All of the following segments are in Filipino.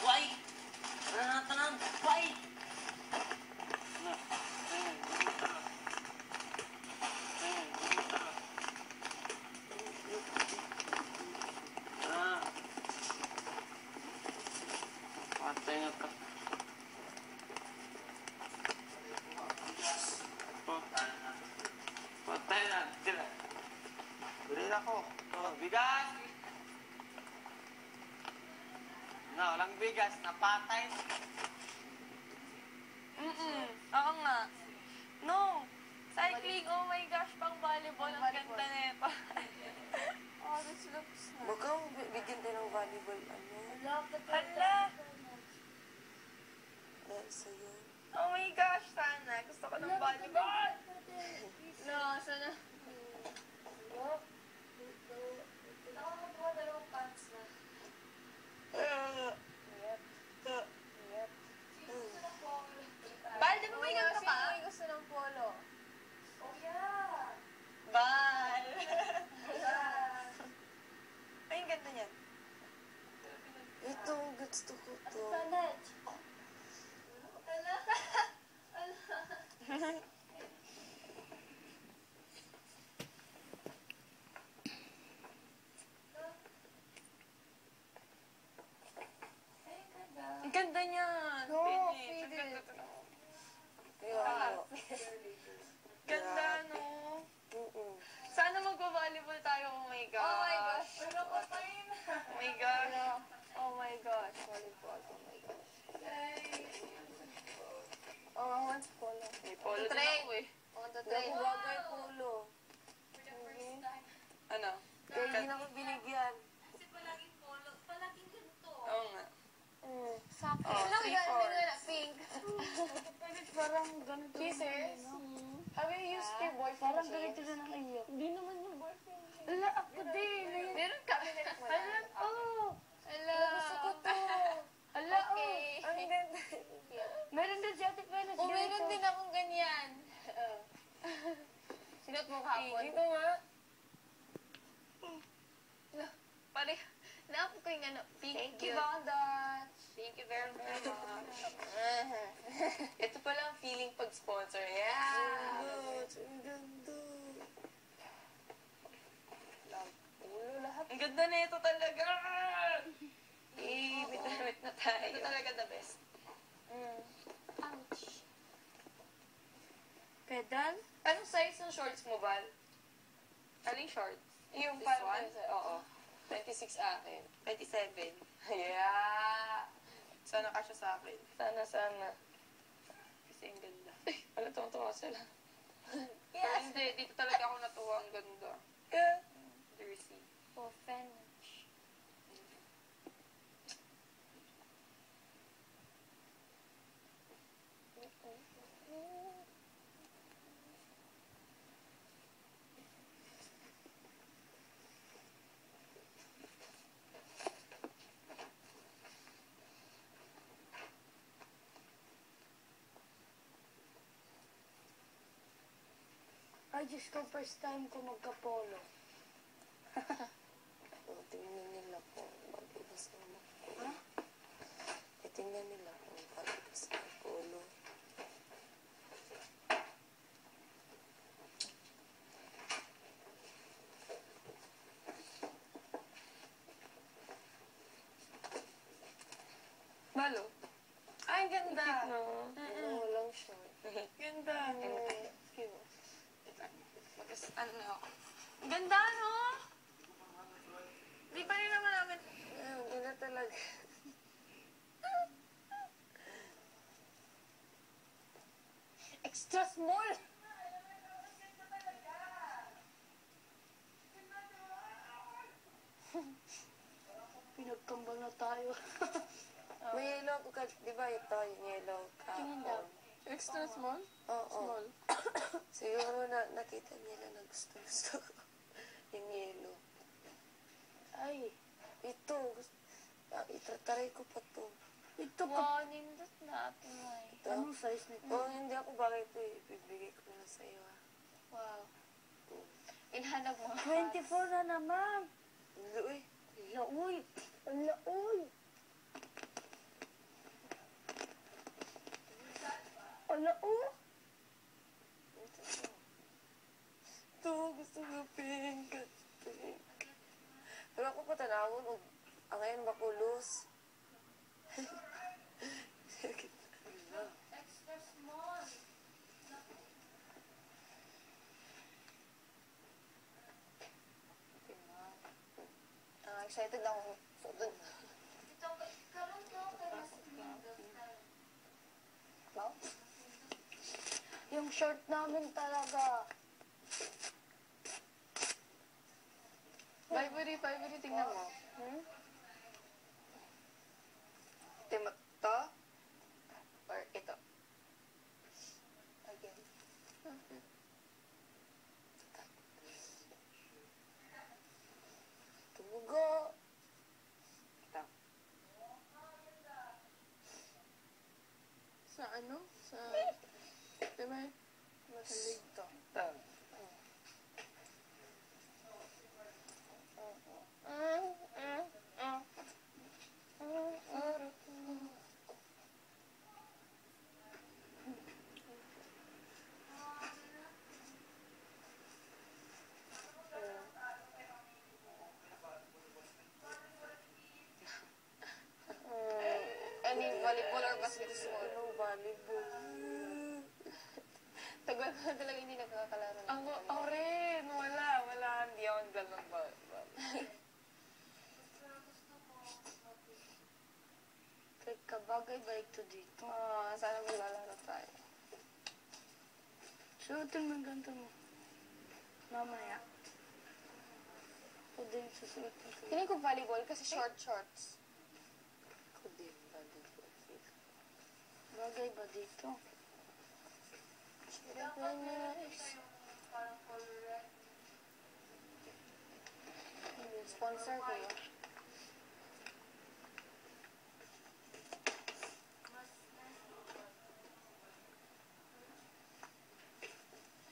Why? Tanang, why? Patay na ka. Patay na. Tira. Bili na ko. Bigas! No, walang bigas. Napatay. Oo nga. No. Cycling, oh my gosh, pang volleyball. Ang ganda nito. Oh, this looks nice. Baka bigyan tayo ng volleyball, ano? Hala! Dahil sa'yo. Oh my gosh, sana. Gusto ko ng volleyball. No, sana. Bal, di ba may ganito ka? Sino may gusto ng polo? Bal! Ay, ang ganda niyan. Ito, gusto ko to. Ang ganda niyan. No, Phoenix. Ang pwede. ganda to. Kaya, Ganda, no? Sana magpa-volleyball tayo. Oh my gosh. Oh my gosh. Oh my gosh. Oh my gosh. Volleyball. Oh my gosh. Oh, I want polo. May polo din Train. ako eh. I want to try. bagay polo. Ano? Kaya hindi na ako binigyan. Oo nga. Sakit. Oh, Look, 3, that 4. pink. Parang ganito. Kisses? Have you used your boyfriend Parang jeans? ganito na lang iyo. Hindi naman yung boyfriend. Ala, ako din. Meron kami na wala. Ala, oh. Ala. Gusto ko to. Ala, oh. Okay. Ang ganda. Meron din si Ate Penas. Oh, meron din akong ganyan. Sinot mo kahapon. Ito nga. Pare, naap ko yung ano, pink. Thank you, yun. Bondage. Thank you very, very much. Ito pala ang feeling pag-sponsor. Yeah! Ang ganda. Ulo lahat. Ang ganda na ito talaga! Bit na tayo. Ito talaga the best. Ouch. Pedal? Anong size ng shorts mo, Val? Aling shorts? Yung This parang... one? Oo. 26 akin. 27. Yeah! Sana kasya sa akin. Sana. Kasi ang ganda. Wala, tuwa sila. Pero hindi, dito talaga ako natuwa. Ang ganda. Jersey. For French. Ay, Diyos ko, first time ko magka-polo. Tingnan nila po. Mag-ibas na magpolo. Ha? Tingnan nila po. Mag-ibas na magpolo. Balo? Ay, ang ganda. No. Walang short. Ganda. Cute. Ano na ako? Ang ganda, no? Di pa rin naman namin... Hindi na talaga. Extra small! Pinagkambal na tayo. May yellow ko ka. Di ba ito yung yellow ka? Tingin daw. Extra small? Oo. Small. Siguro na nakita nila na gusto ko. Yung yellow. Ay, Ito. Itataray ko pa to. ito pa. Wow, nindot natin ay. Ito. Anong size nito? Oh, hindi ako bagay ito eh. Bibigay ko na sa iyo. Wow. Inhanap mo. 24 na naman. Uy. Ala, uy. Ala, uy. excited ako. So, wow. Yung short namin talaga. Vibery, tingnan mo. To? Or ito? Again. Tumugo. Ito. Sa ano? Sa... Diba? Malig to. Any volleyball or basketball? Ano, volleyball? Tagal ko na talaga hindi nagkakalaro. Ako rin. Wala. Hindi ako naglalaro ng volleyball. Kahit kabagay balik to dito. Sana maglalaro tayo. Suotin mo yung ganito mo. Mamaya. Ako din susuotin ko. Hindi ko volleyball kasi short shorts. Ako din, volleyball. Bagay ba dito? Sponsor ko yun.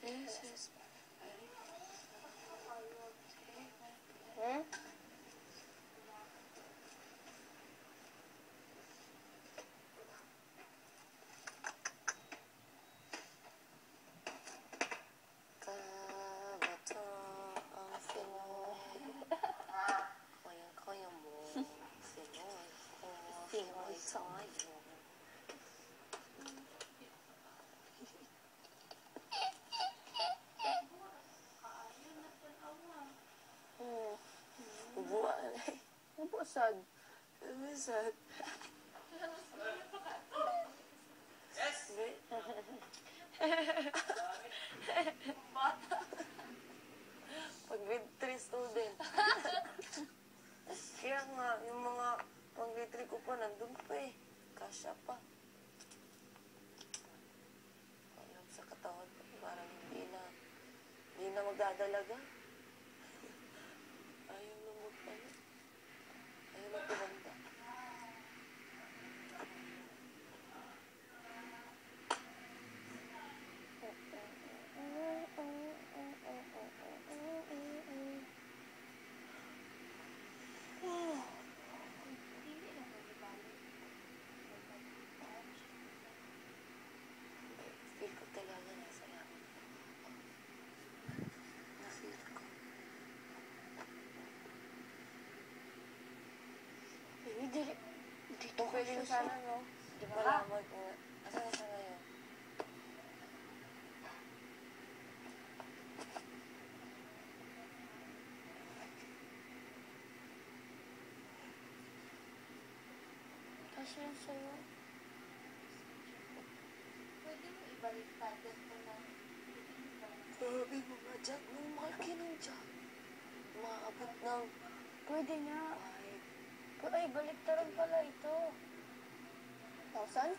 This is... Kabato ang Pinoy. Kaya mo. Pinoy ko. Pinoy tayo. Ubuan eh. Napusad. Ubusan. Yes! Pag grade 3 student. Kaya nga, yung mga pang grade 3 ko pa, nandun pa eh. Kasya pa. Ayaw sa katawan ko, parang hindi na magdadalaga. Ayaw na magpano. Ayaw na tumanda. Feel ko talaga nasa langit. Na-feel ko. Dito Okay din sana, no? Di ba malaman ko, asan na siya ngayon? Kasi yan sa'yo. Grabe mga Jack, nung malaki ng Jack. Maabot ng Pwede nga. 5. Ay, baliktaran pala ito. 1,000?